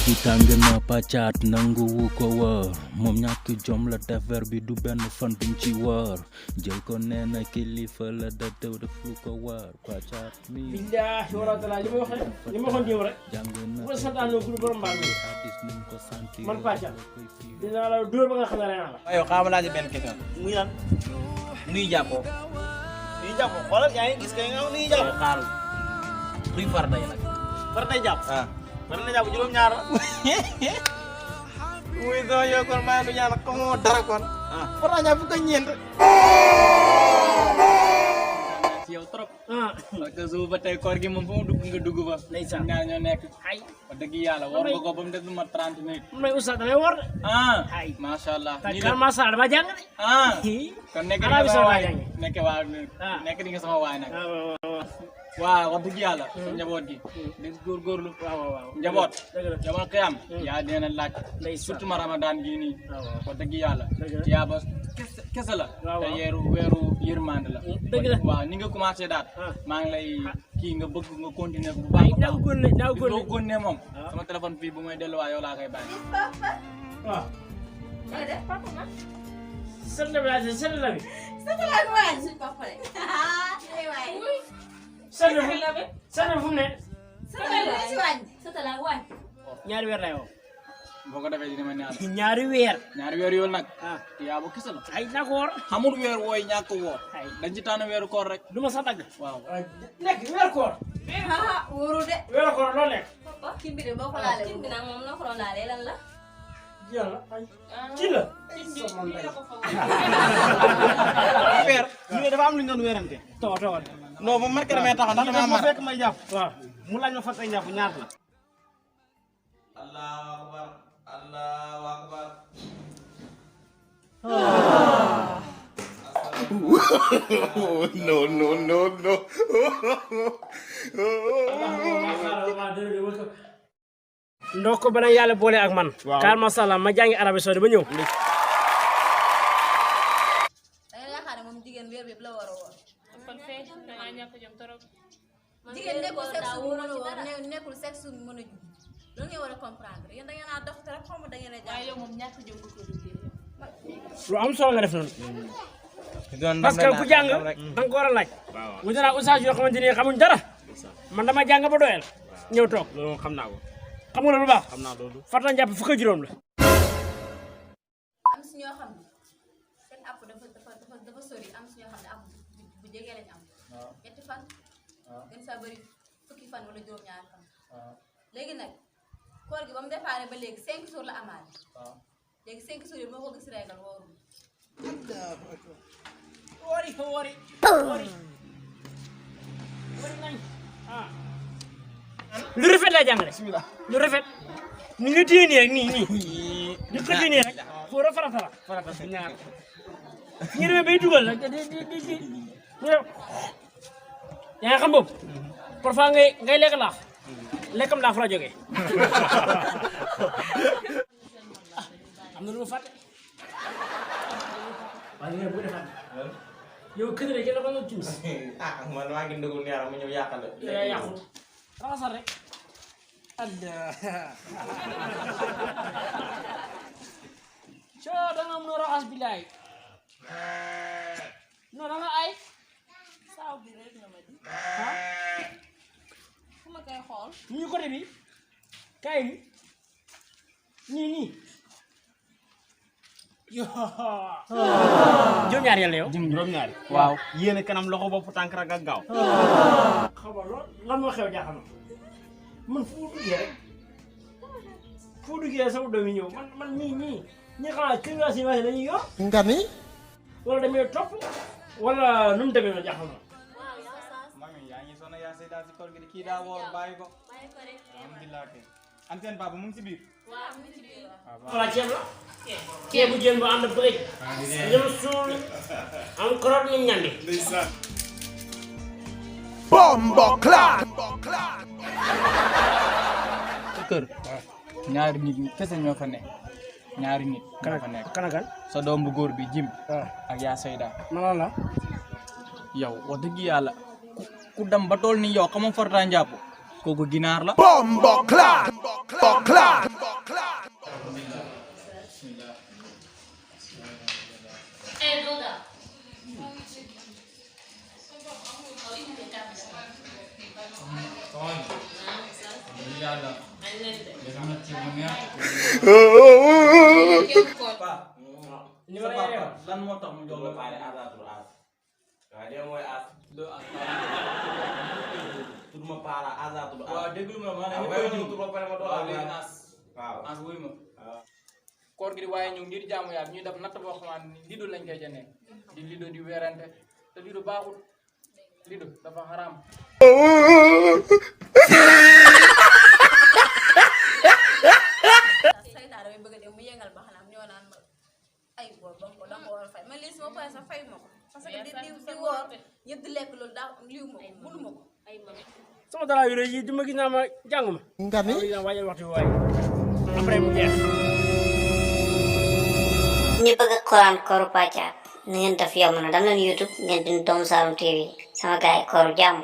bi tàng na pàccaat nanguwu ko wër moom ñàkk jom la def ver bi du benn fan buñ ci wër jël ko nee na kilifa la da tew def lu ko wër pàccaat mi billahi wala taala li ma wax rek li ma waxoon démb rek jàng na bu santaane ko borom mbaal mi artiste nuñ ko sentir man pàccaat dinaa la dóor ba nga xam ne rey naa la ayo xaaral laa ci benn question muy lan nuy jàppoo xoolal yaa ngi gis kay nga nuy jàppoo xaaral luy farday nag farday jàpp farday jàpp juróom-ñaar la muy doo yow kon maa ngi ñaan ko moo dara kon farday jàpp ko ñeent ci yow trop parce que suba ba tey koor gi moom fu mu dugg nga dugg fa ndeysaan ñaar ñoo nekk ay wax dëgg yàlla war nga ko ba mu des lu ma 30 minutes may oustaz da ngay war de ay masha Allah kan masha Allah dama jàng de kon nekk nekk di nga sama waay nag waaw wax dëgg yàlla sa njaboot gi di góorgóorlu waaw njaboot jamono xiyam yaa dina laaj surtout ma ramadan gii nii wax dëgg yàlla yaa ba kese la te weeru yërmande la waaw ni nga commencé daal maa ngi lay kii nga bëgg nga continuer bu baax boo continuer moom sama téléphone fii bu may delluwaat yow laa koy bàyyi waaw sëñ fu mu ne ñaari weer lay woo boo ko defee dina ma ñaar ñaari weer yoolu nag yaa bu kese la ay d'accord xamul weer wooy ñàkk woor dañ ci tànn weeru koor rek du ma sa dagg waaw lekk weeru koor wóoru de weeru koor loo lekk kim bi de boo ko laalee kim bi nag moom noo ko doon laalee lan la yàlla ci la weer ñu dafa am lu ñu doon weerante tawal non moom marqué damay taxaw ndax dama mar fekk may jàpp waaw mu laaj ma fat ay jàpp ñaata la Allahu akbar no. ndox ko bana yàlla boole ak man kaar masala ma jàngi Arabie Saoudite ba ñëw da nga yaakaar ne moom jigéen weer bi la war a woor jigéen nekkul sexe bu mën a woor nekkul sexe bu mën a jug loolu ngeen war a comprendre yéen da ngeen a dox trop xaw ma da ngeen a jàng yow moom ñàkk jëm ko duggee lu am solo nga def noonu parce que ku jàng da nga ko war a laaj mu dara oustaz yoo xamante ni xamuñ dara man dama jàng ba doyal ñëw toog loolu xam naa ko xam nga lu baax xam naa loolu farta njàpp fukk ak juróom la am si ñoo xam ne seen app dafa sori am si ñoo xam ne app bu jege lañ am ñetti fan gën saa bëri fukki fan wala juróom-ñaari fan léegi nag koor gi ba mu déparé ba léegi 5 jours la amaale léegi 5 jours yi moo ko gis régal wóorul woori nañ lu rafet lay jàngale lu rafet ni nga téye nii rek nii di ko téye nii rek foo ra farata ñaar ñu demee bay dugal la yaa nga xam boobu parfois ngay lekk laax lekkam laax fa la jógee am na lu ma fàtte waaye nga bu defaat yow kër rek la ko nga tuus man maa ngi ndëgul ne yaram mu ñëw yàqal yaa yàqu raxasal rek coo da nga mën a raxas bilaay non da nga ay saaw bi rek nga ma di fu ma koy xool ñu côté bi kay nii juróom-ñaari yàlla yow juróom-ñaari waaw yéene kanam loxo bopp tànk rek ak gaaw xam nga loolu lan moo xew jaaxal man fu duggee sama doom yi ñëw man ñi xanaa kër nga si marché dañuy yor nga ni wala damay topp wala nu mu demee na jaaxal ma mami yaa ngi sonn yaa say daal si koor gi kii daa woor bàyyi ko alhamdulilah kay an seen papa mu ngi si biir voilà ceeb la ceebu jën bu ànd bëgg ñëm suul am korot ñu ñandi bombo clap kër ñaari nit kese ñoo fa nekk ñaari nit ñoo fa nekk kanakan sa doom bu góor bi jim ak yaa sayda man la yow wax dëgg yàlla ku dem ba tool ni yow xamoo farata njàpp kooku ginaar la bombo clap yàlla dafa na ci bu neex pa ni ma la yore lan moo tax mu jox la pare azatul as waaye de mooy as do as tuduma para azatul as waaw déglu ma maanaam waaw waaye tuduma pare ma do as waaw as wuy ma koor gi di waaye ñu ngir jaamu yàlla ñuy def natt boo xamante ni lido lañ koy jëndee di lido di weerante te lido baaxul lido dafa xaraam saytaan damay bëgg a dem mu yëngal ba xanaa ñoo naan ma ay boor ba ko danga ko war a fay man lii su ma paree sax fay ma ko parce que di woor ñëpp di lekk loolu daa liw ma ko mënu ma ko sama dara yu rëy yi di ma gis naa ma jàng ma nga ni gis naa waajal waxtu bi waaye après mu jeex ñi bëgg Quran kooru pàccaat na ngeen def yomb na dam leen YouTube ngeen bind Doomu Saloum TV sama gaay kooru jàmm